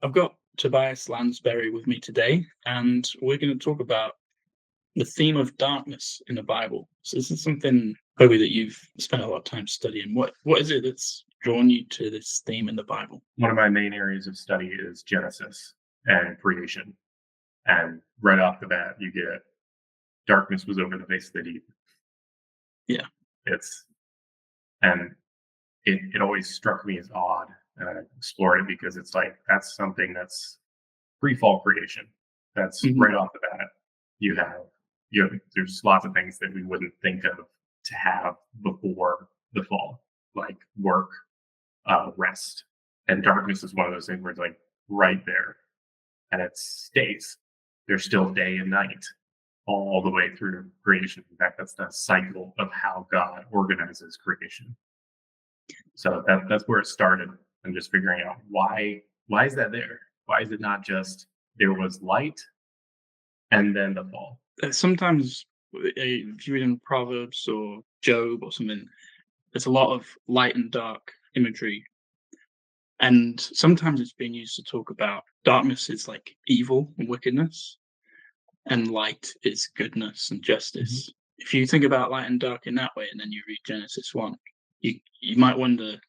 I've got Tobias Lansbury with me today, and we're going to talk about the theme of darkness in the Bible. So this is something, Toby, that you've spent a lot of time studying. What is it that's drawn you to this theme in the Bible? One of my main areas of study is Genesis and creation. And right off the bat, you get darkness was over the face of the deep. Yeah. It's and it always struck me as odd, and I explored it because it's like that's something that's pre-fall creation. That's Hmm. right off the bat. You have there's lots of things that we wouldn't think of to have before the fall, like work, rest, and darkness is one of those things where it's like right there, and it stays. There's still day and night all the way through creation. In fact, that's the cycle of how God organizes creation. So that's where it started, and just figuring out why is that there? Why is it not just there was light and then the fall? Sometimes, if you read in Proverbs or Job or something, there's a lot of light and dark imagery, and sometimes it's being used to talk about darkness is like evil and wickedness, and light is goodness and Mhm. justice. If you think about light and dark in that way, and then you read Genesis 1, you might wonder,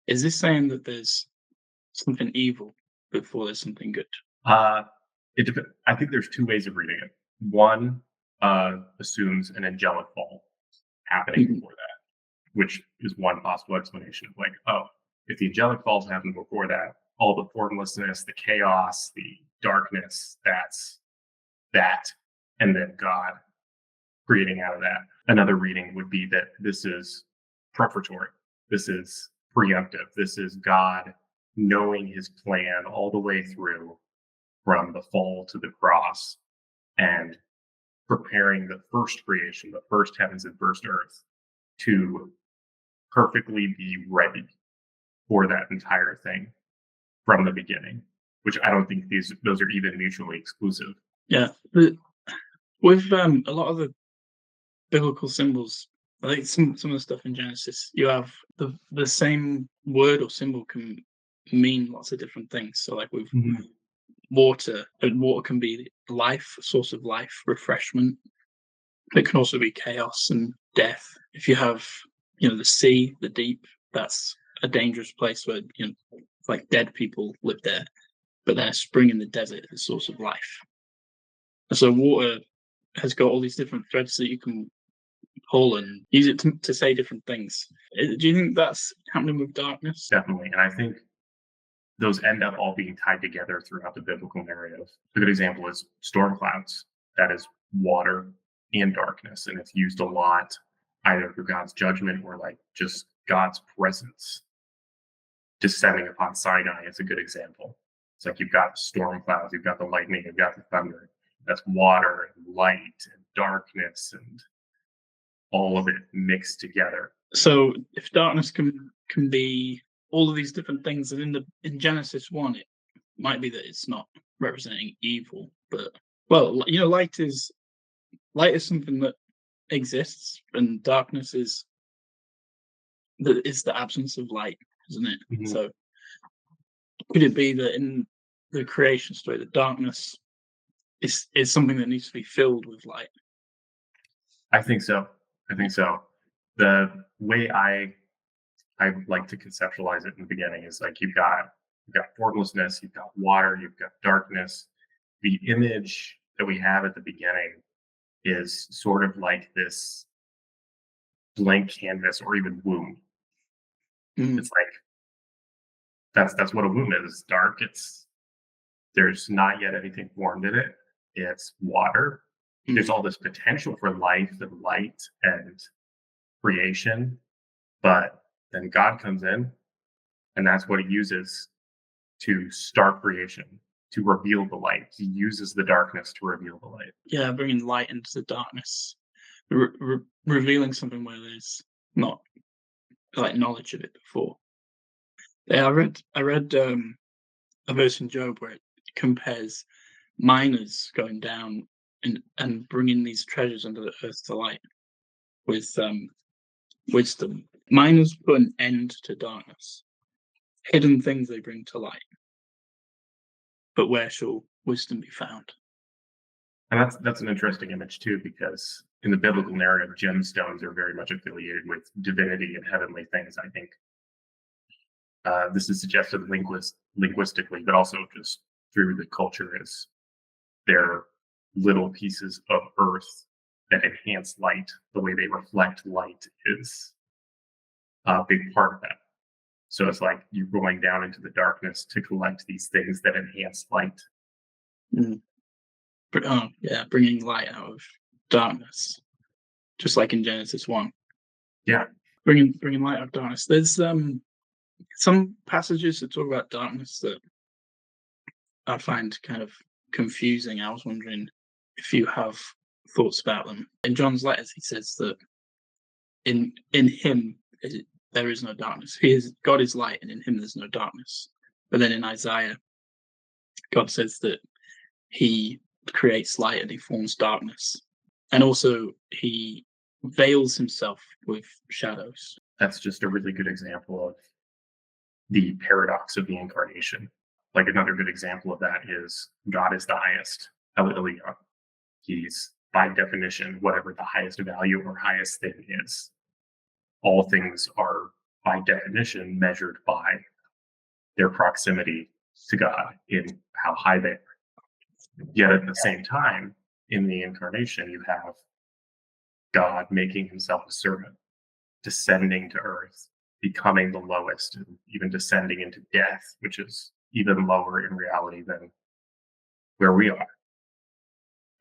is this saying that there's something evil before there's something good? Uh, I think there's two ways of reading it. One assumes an angelic fall happening Mhm. before that, which is one possible explanation of like, oh, if the angelic falls happened before that, all the formlessness, the chaos, the darkness, that's that. And then God creating out of that. Another reading would be that this is preparatory. This is preemptive. This is God knowing his plan all the way through from the fall to the cross and preparing the first creation, the first heavens and first earth to perfectly be ready for that entire thing from the beginning, which I don't think those are even mutually exclusive. Yeah, but with a lot of the biblical symbols, I think some of the stuff in Genesis, you have the same word or symbol can mean lots of different things. So, like with Mhm. water, and water can be life, a source of life, refreshment. It can also be chaos and death. If you have, the sea, the deep, that's a dangerous place where like dead people live there. But then a spring in the desert is a source of life. And so water has got all these different threads that you can pull and use it to say different things. Do you think that's happening with darkness? Definitely. And I think those end up all being tied together throughout the biblical narrative. A good example is storm clouds. That is water and darkness, and it's used a lot either for God's judgment or like just God's presence descending upon Sinai is a good example. It's like you've got the storm clouds, you've got the lightning, you've got the thunder. That's water and light and darkness and all of it mixed together. So if darkness can be all of these different things, and in Genesis 1, it might be that it's not representing evil, but well, light is something that exists, and darkness is the absence of light, isn't it? Mhm. So could it be that in the creation story, the darkness is something that needs to be filled with light? I think so. I think so. The way I like to conceptualize it in the beginning is like you've got formlessness, you've got water, you've got darkness. The image that we have at the beginning is sort of like this blank canvas or even womb. Mm, It's like that's what a womb is. It's dark. It's there's not yet anything formed in it. It's water. There's mm. all this potential for life and light and creation, but then God comes in and that's what he uses to start creation, to reveal the light. He uses the darkness to reveal the light. Yeah, bringing light into the darkness, revealing something where there's not like knowledge of it before. Yeah, I read a verse in Job where it compares miners going down and bringing these treasures under the earth to light with wisdom. Miners put an end to darkness. Hidden things they bring to light. but where shall wisdom be found? And that's an interesting image too, because in the biblical narrative, gemstones are very much affiliated with divinity and heavenly things. I think this is suggested linguistically, but also just through the culture as they're little pieces of earth that enhance light. The way they reflect light is a big part of that. So it's like you're going down into the darkness to collect these things that enhance light. Mm. Yeah, bringing light out of darkness, just like in Genesis 1. Yeah. Bringing light out of darkness. There's some passages that talk about darkness that I find kind of confusing. I was wondering if you have thoughts about them. In John's letters, he says that in him there is no darkness. God is light, and in him there's no darkness. But then in Isaiah, God says that he creates light and he forms darkness. And also he veils himself with shadows. That's just a really good example of the paradox of the incarnation. Like another good example of that is God is the highest, Elyon. He's by definition whatever the highest value or highest thing is. All things are by definition measured by their proximity to God in how high they are. Yet at the same time, in the incarnation, you have God making himself a servant, descending to earth, becoming the lowest, and even descending into death, which is even lower in reality than where we are.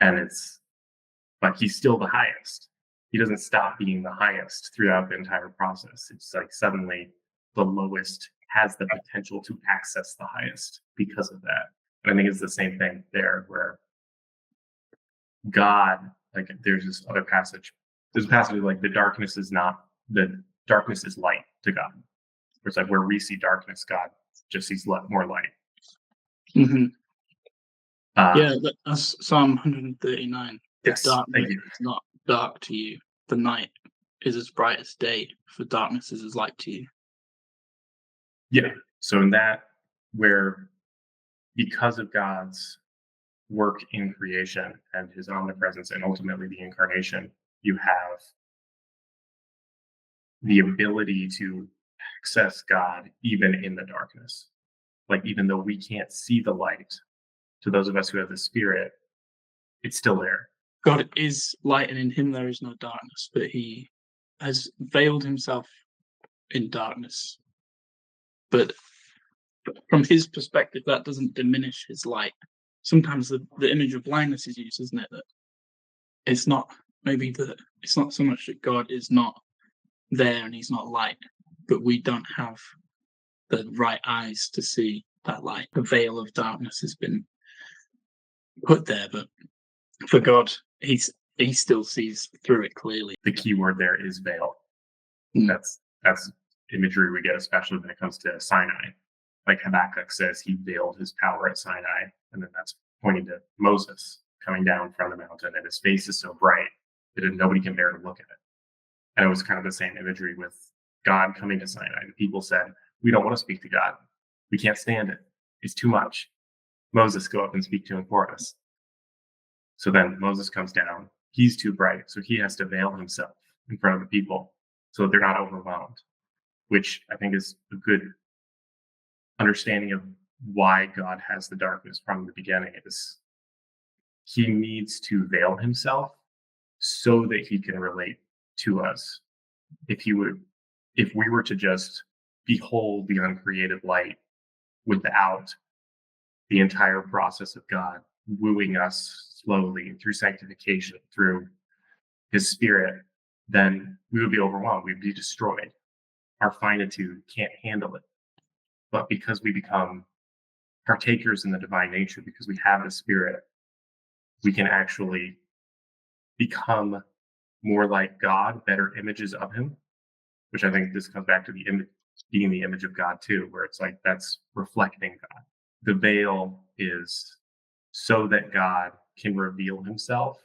And it's like he's still the highest. He doesn't stop being the highest throughout the entire process. It's like suddenly the lowest has the potential to access the highest because of that. And I think it's the same thing there where God, like there's this other passage. There's a passage like the darkness is light to God. Where it's like where we see darkness, God just sees more light. Mm-hmm. Yeah, that's Psalm 139. Yes, Darkness is not dark to you. The night is as bright as day, for darkness is as light to you. Yeah. So in that, where because of God's work in creation and his omnipresence and ultimately the incarnation, you have the ability to access God even in the darkness. Like, even though we can't see the light, to those of us who have the Spirit, it's still there. God is light, and in him there is no darkness, but he has veiled himself in darkness. But from his perspective, that doesn't diminish his light. Sometimes the image of blindness is used, isn't it? That it's not it's not so much that God is not there and he's not light, but we don't have the right eyes to see that light. The veil of darkness has been put there, but for God, he still sees through it clearly. The key word there is veil. That's imagery we get, especially when it comes to Sinai. Like Habakkuk says, he veiled his power at Sinai, and then that's pointing to Moses coming down from the mountain, and his face is so bright that nobody can bear to look at it. And it was kind of the same imagery with God coming to Sinai. The people said, "We don't want to speak to God. We can't stand it. It's too much. Moses, go up and speak to him for us." So then Moses comes down. He's too bright, so he has to veil himself in front of the people so that they're not overwhelmed, which I think is a good understanding of why God has the darkness from the beginning. Is he needs to veil himself so that he can relate to us. If we were to just behold the uncreated light without the entire process of God wooing us slowly through sanctification, through his Spirit, then we would be overwhelmed. We'd be destroyed. Our finitude can't handle it. But because we become partakers in the divine nature, because we have the Spirit, we can actually become more like God, better images of him, which I think this comes back to the image, being the image of God too, where it's like that's reflecting God. The veil is so that God can reveal himself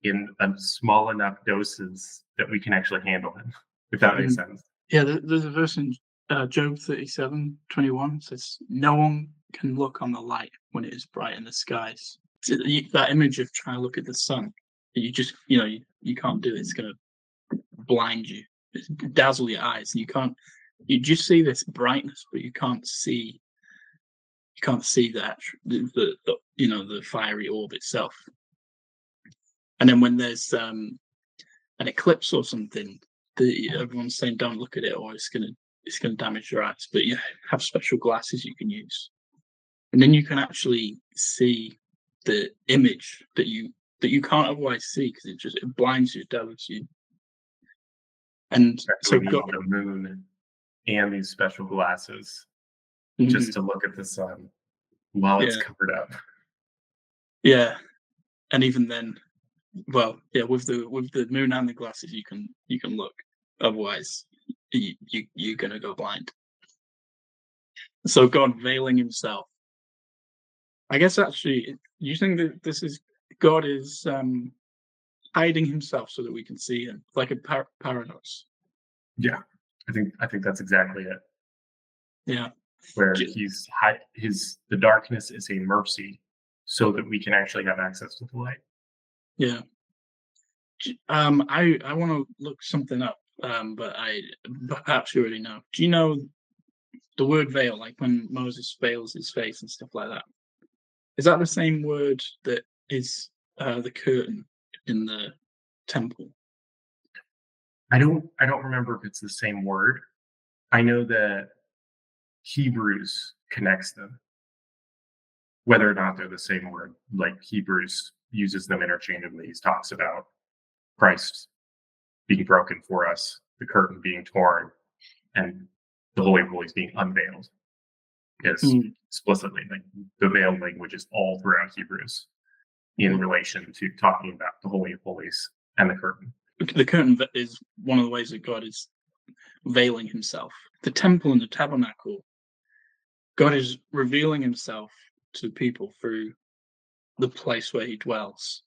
in small enough doses that we can actually handle him, if that makes sense. Yeah, there's a verse in Job 37:21 says, "No one can look on the light when it is bright in the skies. So that image of trying to look at the sun, you just you can't do it. It's going to blind you, dazzle your eyes, and you just see this brightness, but you can't see that the fiery orb itself. And then when there's an eclipse or something, everyone's saying don't look at it or it's gonna damage your eyes. But you have special glasses you can use, and then you can actually see the image that you can't otherwise see because it blinds you, it dazzles you. And so We need the moon and these special glasses just to look at the sun while it's covered up. Yeah, and even then, well, yeah, with the moon and the glasses, you can look. Otherwise, you're gonna go blind. So God veiling himself. I guess actually, you think that this is God is hiding himself so that we can see him, like a paradox. Yeah, I think that's exactly it. Yeah, Where the darkness is a mercy, so that we can actually have access to the light. yeah. I want to look something up, but perhaps you already know. Do you know the word veil, like when Moses veils his face and stuff like that? Is that the same word that is the curtain in the temple? I don't remember if it's the same word. I know that Hebrews connects them. Whether or not they're the same word, like Hebrews uses them interchangeably. He talks about Christ being broken for us, the curtain being torn, and the Holy of Holies being unveiled. Is explicitly like the veiled language is all throughout Hebrews in relation to talking about the Holy of Holies and the curtain. The curtain is one of the ways that God is veiling himself. The temple and the tabernacle, God is revealing himself to people through the place where he dwells.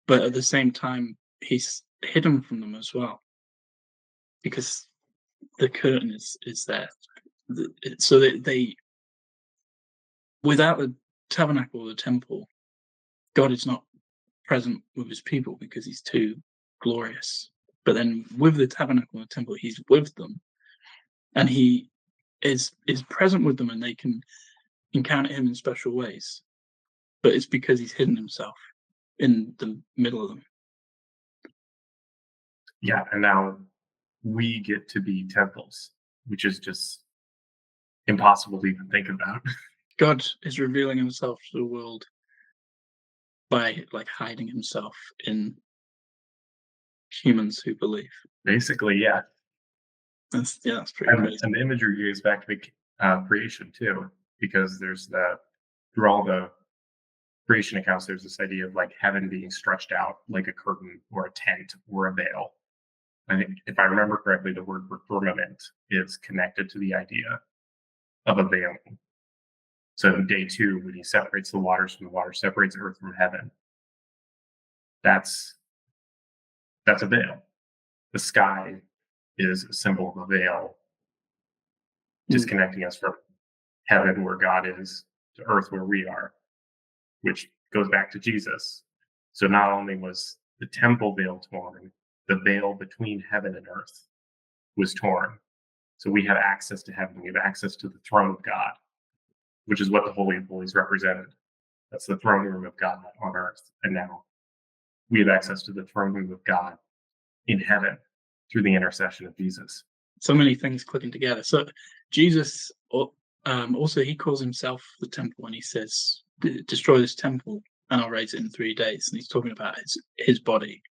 But at the same time, he's hidden from them as well. Because the curtain is there. So that without the tabernacle or the temple, God is not present with his people because he's too glorious. But then with the tabernacle and the temple, he's with them, and he is present with them, and they can encounter him in special ways. But it's because he's hidden himself in the middle of them. Yeah, and now we get to be temples, which is just impossible to even think about. God is revealing himself to the world by hiding himself in humans who believe. Basically, yeah. That's pretty crazy. And the imagery goes back to creation too, because there's through all the creation accounts, there's this idea of like heaven being stretched out like a curtain or a tent or a veil. I think if I remember correctly, the word for firmament is connected to the idea of a veiling. So in day 2, when he separates the waters from the water, separates earth from heaven, that's a veil. The sky is a symbol of a veil, disconnecting us from heaven where God is to earth where we are, which goes back to Jesus. So not only was the temple veil torn, the veil between heaven and earth was torn. So we have access to heaven. We have access to the throne of God, which is what the Holy of Holies represented. That's the throne room of God on earth. And now we have access to the throne room of God in heaven through the intercession of Jesus. So many things clicking together. So Jesus also, he calls himself the temple when he says, destroy this temple and I'll raise it in 3 days. And he's talking about his body.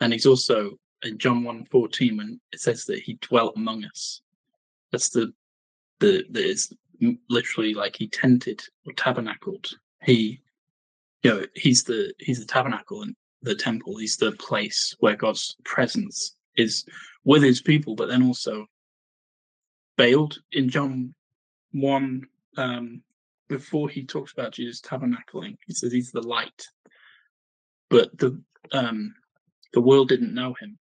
And he's also in John 1:14 when it says that he dwelt among us. That's is literally like he tented or tabernacled. He's the tabernacle and the temple. He's the place where God's presence is with his people, but then also veiled in John 1. Before he talks about Jesus tabernacling, he says he's the light, but the world didn't know him.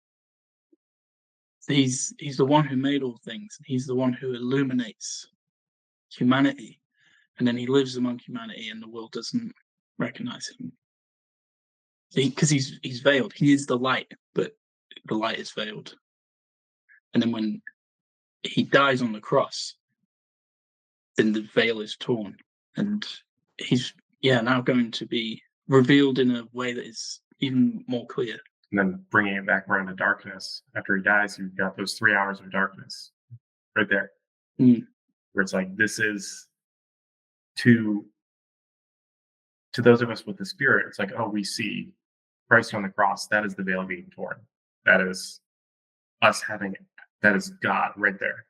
He's the one who made all things. He's the one who illuminates humanity. and then he lives among humanity, and the world doesn't recognize him because he's veiled. He is the light, but the light is veiled. And then when he dies on the cross, then the veil is torn, and he's now going to be revealed in a way that is even more clear. And then bringing it back around to darkness. After he dies, you've got those 3 hours of darkness right there, where it's like this is to those of us with the Spirit. It's like, oh, we see Christ on the cross. That is the veil being torn. That is us having it. That is God right there.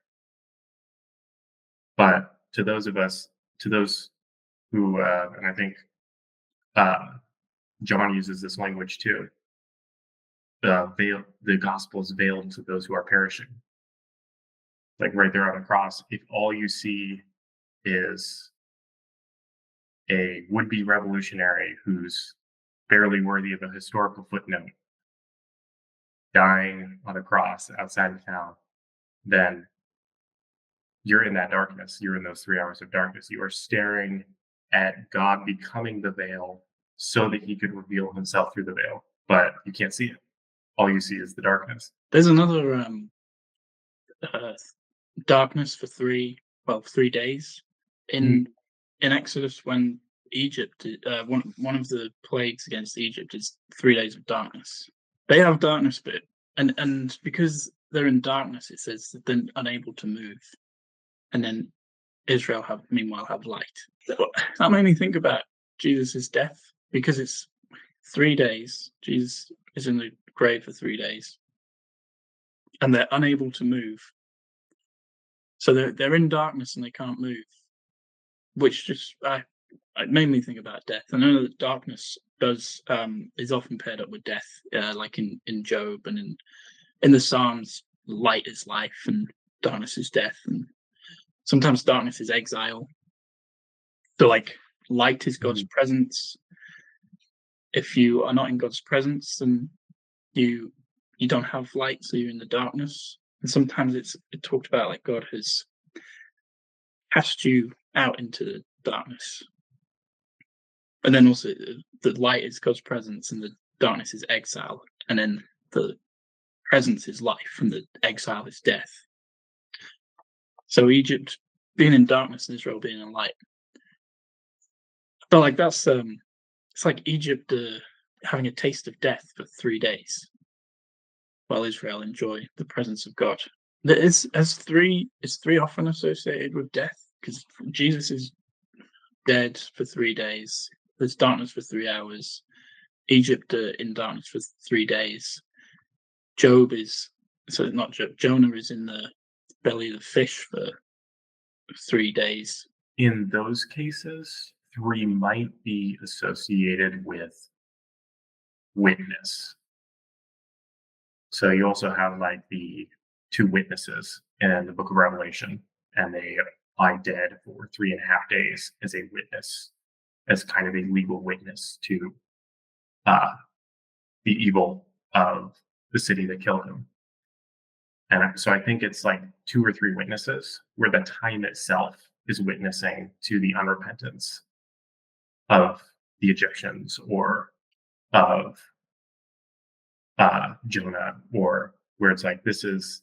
But to those of us, to those who, and I think John uses this language too. The gospel is veiled to those who are perishing. Like right there on the cross, if all you see is a would-be revolutionary who's barely worthy of a historical footnote dying on a cross outside of town, then you're in that darkness. You're in those 3 hours of darkness. You are staring at God becoming the veil so that he could reveal himself through the veil, but you can't see it. All you see is the darkness. There's another darkness for 3 days in Exodus when Egypt, one of the plagues against Egypt is 3 days of darkness. They have darkness, but and because they're in darkness, it says that they're unable to move. And then Israel meanwhile have light. That made me think about Jesus' death, because it's 3 days. Jesus is in the grave for 3 days, and they're unable to move. So they're in darkness and they can't move, which just it made me think about death. I know that darkness is often paired up with death, like in Job and in the Psalms. Light is life and darkness is death, and sometimes darkness is exile. So like light is God's presence. If you are not in God's presence, then you don't have light, so you're in the darkness. And sometimes it's talked about like God has cast you out into the darkness. And then also the light is God's presence and the darkness is exile. And then the presence is life and the exile is death. So Egypt being in darkness and Israel being in light. But like that's it's like Egypt having a taste of death for 3 days, while Israel enjoy the presence of God. Is 3 often associated with death? Because Jesus is dead for 3 days. There's darkness for 3 hours. Egypt in darkness for 3 days. Jonah is in the belly of the fish for 3 days. In those cases, 3 might be associated with witness. So you also have like the 2 witnesses in the book of Revelation, and they lie dead for 3.5 days as a witness, as kind of a legal witness to the evil of the city that killed him. And so I think it's like 2 or 3 witnesses, where the time itself is witnessing to the unrepentance of the Egyptians or of Jonah, or where it's like this is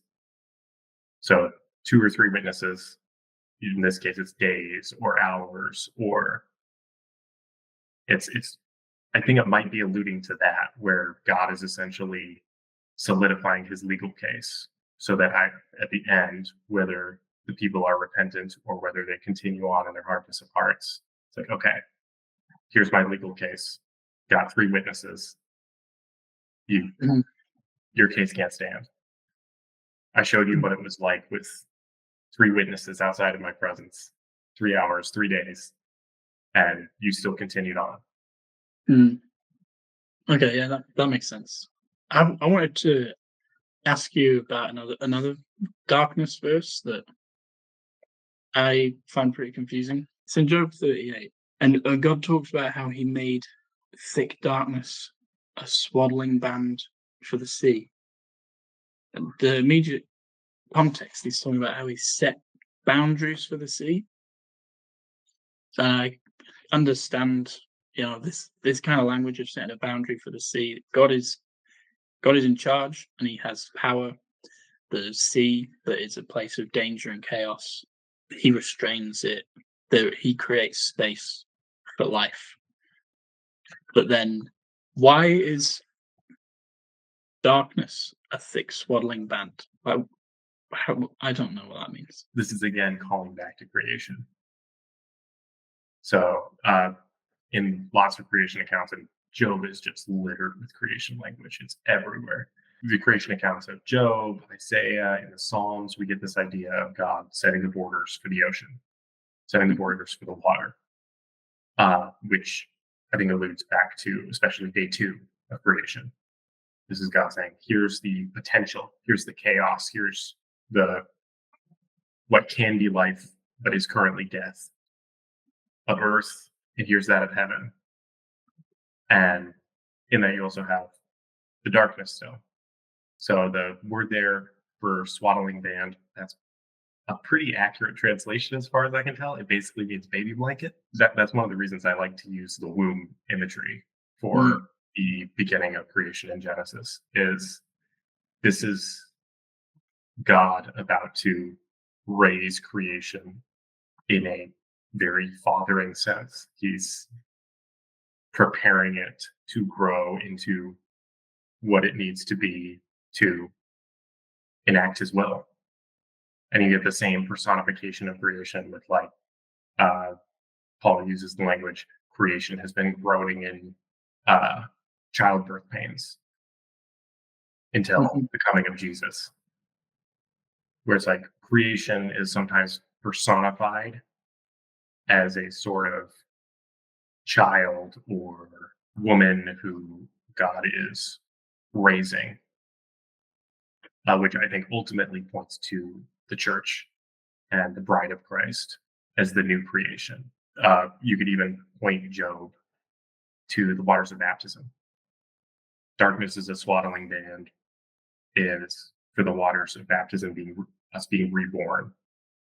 so 2 or 3 witnesses. In this case, it's days or hours, or it's. I think it might be alluding to that, where God is essentially solidifying his legal case, so that at the end, whether the people are repentant or whether they continue on in their hardness of hearts, it's like, okay, here's my legal case. Got 3 witnesses. Your case can't stand. I showed you what it was like with 3 witnesses outside of my presence, 3 hours, 3 days, and you still continued on. Okay, yeah, that makes sense. I wanted to ask you about another darkness verse that I find pretty confusing. It's in Job 38, and God talks about how he made thick darkness a swaddling band for the sea. And the immediate context, he's talking about how he set boundaries for the sea. And I understand, this kind of language of setting a boundary for the sea. God is in charge, and He has power. The sea, that is a place of danger and chaos, He restrains it. There, He creates space for life. But then, why is darkness a thick swaddling band? I don't know what that means. This is again calling back to creation. So in lots of creation accounts, and Job is just littered with creation language. It's everywhere. The creation accounts of Job, Isaiah, in the Psalms, we get this idea of God setting the borders for the ocean, setting the borders for the water, which I think alludes back to especially day 2 of creation. This is God saying, here's the potential, here's the chaos, here's the what can be life but is currently death of earth, and here's that of heaven. And in that you also have the darkness still. So the word there for swaddling band, that's a pretty accurate translation as far as I can tell. It basically means baby blanket. That's one of the reasons I like to use the womb imagery for the beginning of creation in Genesis. This is God about to raise creation in a very fathering sense. He's preparing it to grow into what it needs to be to enact his will. And you get the same personification of creation with Paul uses the language, creation has been groaning in childbirth pains until the coming of Jesus. Where it's like creation is sometimes personified as a sort of child or woman who God is raising, which I think ultimately points to the church and the bride of Christ as the new creation. You could even point Job to the waters of baptism. Darkness is a swaddling band, is for the waters of baptism being us being reborn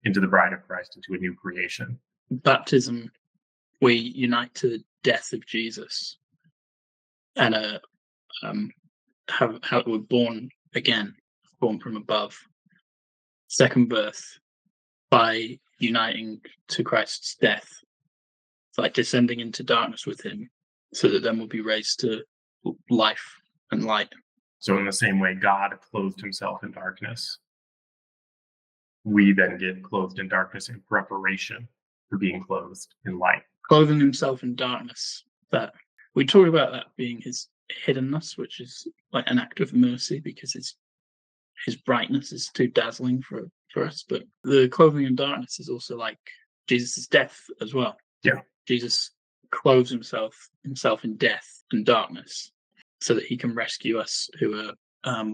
into the bride of Christ, into a new creation. Baptism, we unite to the death of Jesus, and how we're born again, born from above, second birth, by uniting to Christ's death. It's like descending into darkness with Him, so that then we'll be raised to life and light. So in the same way God clothed himself in darkness, we then get clothed in darkness in preparation for being clothed in light. Clothing himself in darkness, that we talk about that being his hiddenness, which is like an act of mercy because his brightness is too dazzling for us. But the clothing in darkness is also like Jesus' death as well. Yeah. Jesus clothes himself in death and darkness so that he can rescue us who are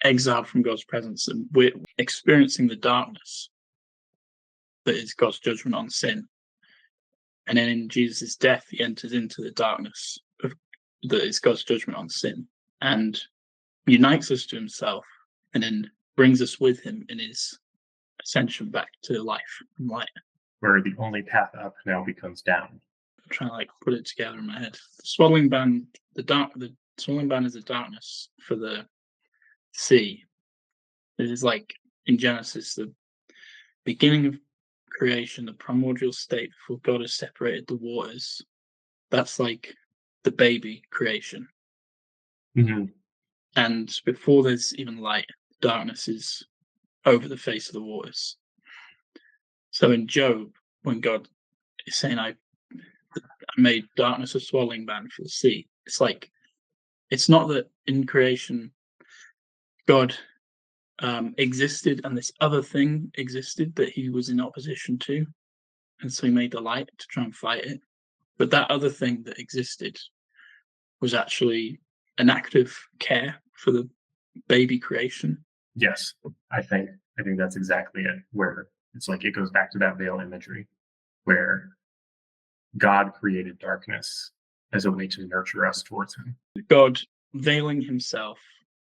exiled from God's presence, and we're experiencing the darkness that is God's judgment on sin. And then in Jesus' death, he enters into the darkness that is God's judgment on sin and unites us to himself, and then brings us with him in his ascension back to life and light. Where the only path up now becomes down. I'm trying to put it together in my head. The swaddling band, the swaddling band is the darkness for the sea. It is like in Genesis, the beginning of creation, the primordial state before God has separated the waters. That's like the baby creation. Mm-hmm. And before there's even light, darkness is over the face of the waters. So in Job, when God is saying, I made darkness a swallowing band for the sea, it's like, it's not that in creation God existed and this other thing existed that he was in opposition to, and so he made the light to try and fight it. But that other thing that existed was actually an act of care for the baby creation. Yes, I think that's exactly it. Where it's like it goes back to that veil imagery, where God created darkness as a way to nurture us towards him. God veiling himself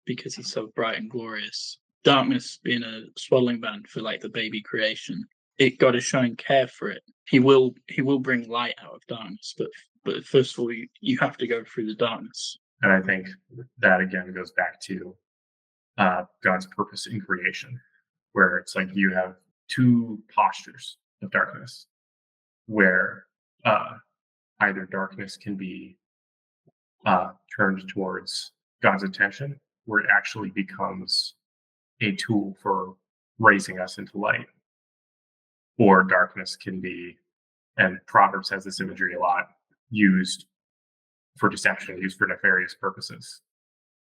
because he's so bright and glorious. Darkness being a swaddling band for like the baby creation. God is showing care for it. He will bring light out of darkness, but first of all, you have to go through the darkness. And I think that again goes back to God's purpose in creation, where it's like you have two postures of darkness, where either darkness can be turned towards God's attention, where it actually becomes a tool for raising us into light, or darkness can be, and Proverbs has this imagery a lot, used for deception, used for nefarious purposes.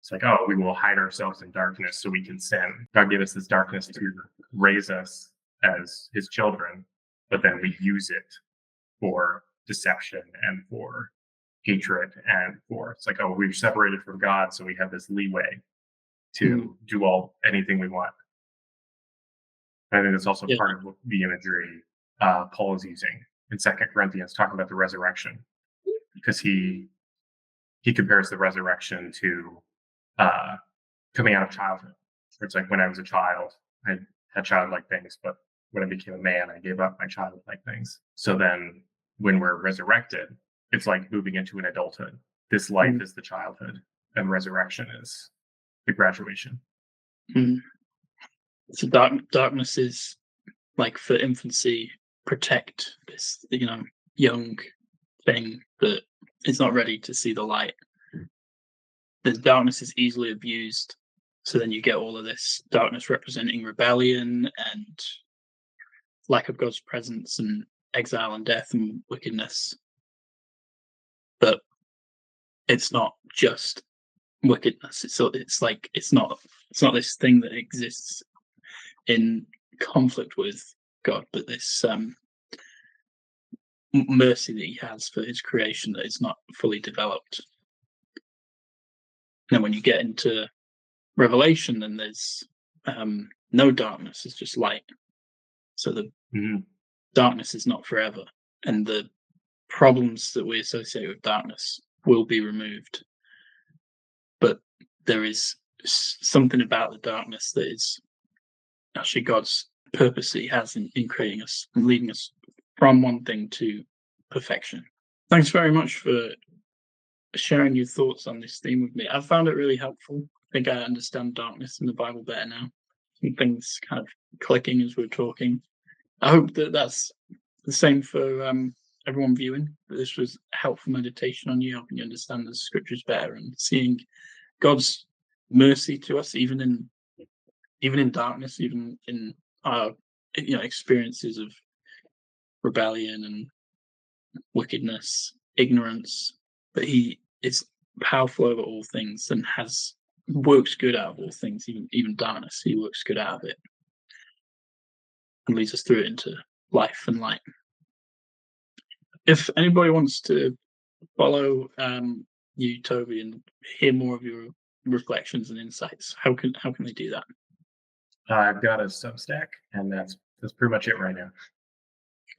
It's like, oh, we will hide ourselves in darkness so we can sin. God gave us this darkness to raise us as his children, but then we use it for deception and for hatred and for, it's like, oh, we're separated from God, so we have this leeway to do anything we want. I think that's also part of the imagery Paul is using in 2 Corinthians, talking about the resurrection, because he compares the resurrection to coming out of childhood. Where it's like, when I was a child, I had childlike things, but when I became a man, I gave up my childlike things. So then when we're resurrected, it's like moving into an adulthood. This life is the childhood, and resurrection is the graduation. So darkness is like, for infancy, protect this, young thing that is not ready to see the light. The darkness is easily abused, so then you get all of this darkness representing rebellion and lack of God's presence and exile and death and wickedness. But it's not just wickedness. It's not this thing that exists in conflict with God, but this mercy that he has for his creation that is not fully developed. And when you get into Revelation, then there's no darkness, it's just light. So the darkness is not forever, and the problems that we associate with darkness will be removed. But there is something about the darkness that is actually God's purpose that he has in creating us and leading us from one thing to perfection. Thanks very much for sharing your thoughts on this theme with me. I found it really helpful. I think I understand darkness in the Bible better now. Some things kind of clicking as we're talking. I hope that that's the same for everyone viewing, that this was helpful meditation on you, helping you understand the scriptures better and seeing God's mercy to us, even in darkness, even in our experiences of rebellion and wickedness, ignorance. But he is powerful over all things and works good out of all things, even darkness. He works good out of it and leads us through it into life and light. If anybody wants to follow you, Toby, and hear more of your reflections and insights, how can they do that? I've got a Substack, and that's pretty much it right now.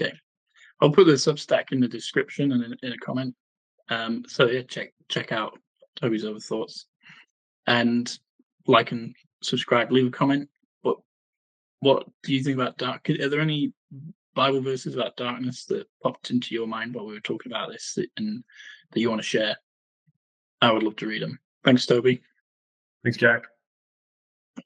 Okay, I'll put the Substack in the description and in a comment. So yeah, check out Toby's other thoughts, and like and subscribe. Leave a comment. What do you think about dark? Are there any Bible verses about darkness that popped into your mind while we were talking about this and that you want to share? I would love to read them. Thanks, Toby. Thanks, Jack.